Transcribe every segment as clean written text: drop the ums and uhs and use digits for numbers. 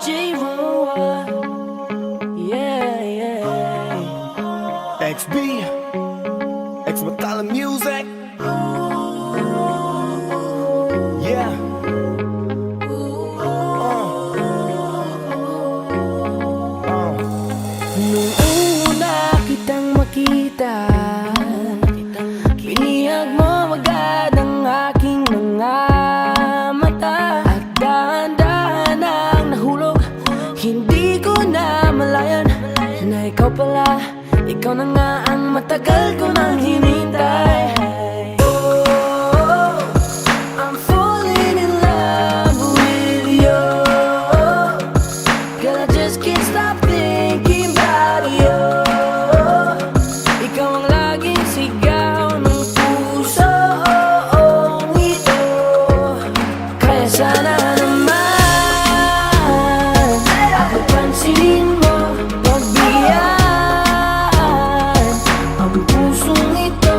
J-Roa, yeah, yeah. XB, X Batala Music. Yeah. Nung una kitang makita, binihag mo agad ang aking mga mata. At dahan-dahan ang nahulog, hindi ko na malayan na ikaw pala, ikaw na nga ang matagal ko nang hinintay. Oh, I'm falling in love with you. Girl, I just can't stop thinking about you. Ikaw ang laging sigaw ng pusong ito. Kaya sana naman ako pansinin mo, pagbigyan ang pusong ito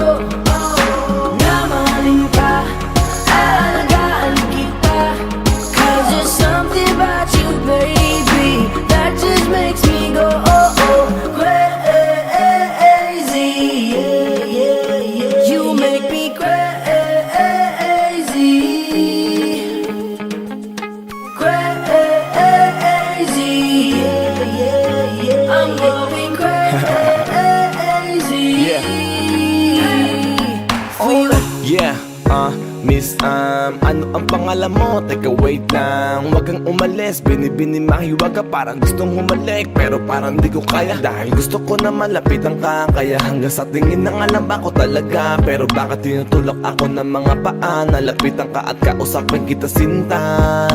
na mahalin ka, aalagaan kita. 'Cause there's something about you, baby, that just makes me go crazy. Yeah, yeah, yeah. You make me crazy, crazy. Yeah, yeah, yeah. I'm going crazy. Yeah. For you. Yeah, Miss, ano ang pangalan mo? Teka, wait lang. Huwag kang umalis, binibini-mahiwag ka. Parang gustong humalik, pero parang di ko kaya. Dahil gusto ko na malapitan ka, kaya hanggang sa tingin ng alam ko talaga. Pero bakit tinutulak ako ng mga paa? Nalapitan ka at kausapin kita, sinta.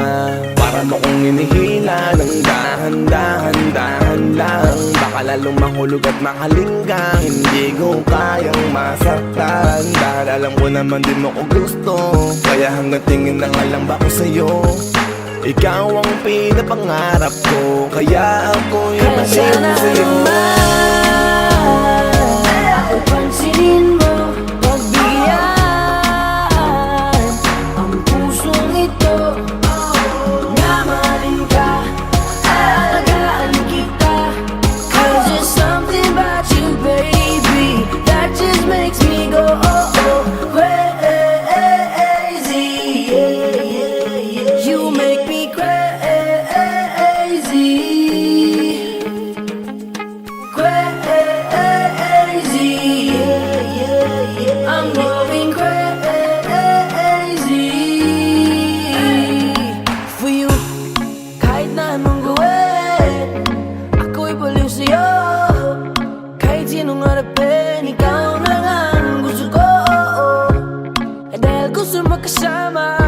Para mo kong inihila ng dahan-dahan lang. Baka lalong mahulog at mahalinggang hindi ko kayang masaktan. Dahil alam ko naman di mo ko gusto, kaya hanggang tingin na nga lang ba ko sa'yo. Ikaw ang pinapangarap ko, kaya ako'y Kaya masin sana sa'yo. naman ako pansinin mo, pagbigyan ang pusong ito na mahalin ka, aalagaan kita. 'Cause there's something about you, baby, that just makes me go crazy. Yeah, yeah, yeah. You make me crazy, crazy. Yeah, yeah, yeah. I'm going crazy for you. Kahit na anong gawin, ako'y baliw sa'yo. Kahit sinong harapin, ikaw na nga ang gusto ko. Eh dahil gusto magkasama,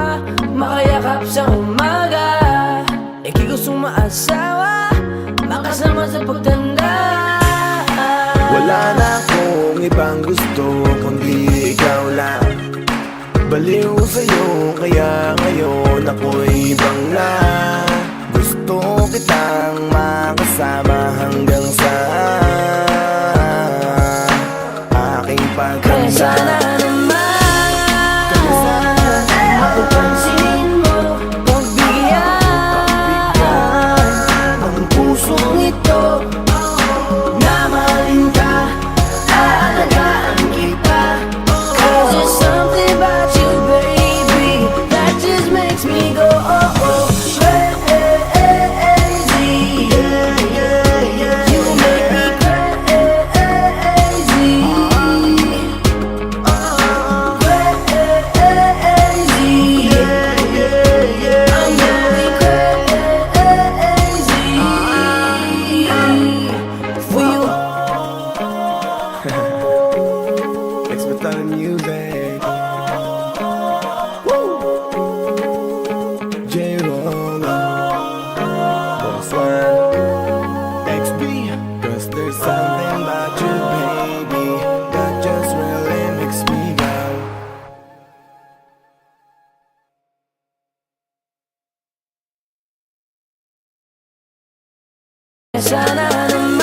makayakap sa umaga. Ika'y gustong maasawa, makasama sa pagtanda. Wala na akong ibang gusto, kundi ikaw lang. Baliw sa'yo, kaya ngayon ako'y ibang na. Gusto kitang makasama hanggang sa aking Kaya sana pagkanda. naman ako pansinin mo, pagbigyan ang pusong ito na mahalin ka, aalagaan kita. 'Cause there's something about you, baby, that just makes me go crazy. Yeah, yeah, yeah. You make me crazy, crazy. Yeah, yeah, yeah. I'm going crazy for you. X Batala Music. J-Rola, Boss One, XB. 'Cause there's something about you, baby, that just really makes me go. Sana naman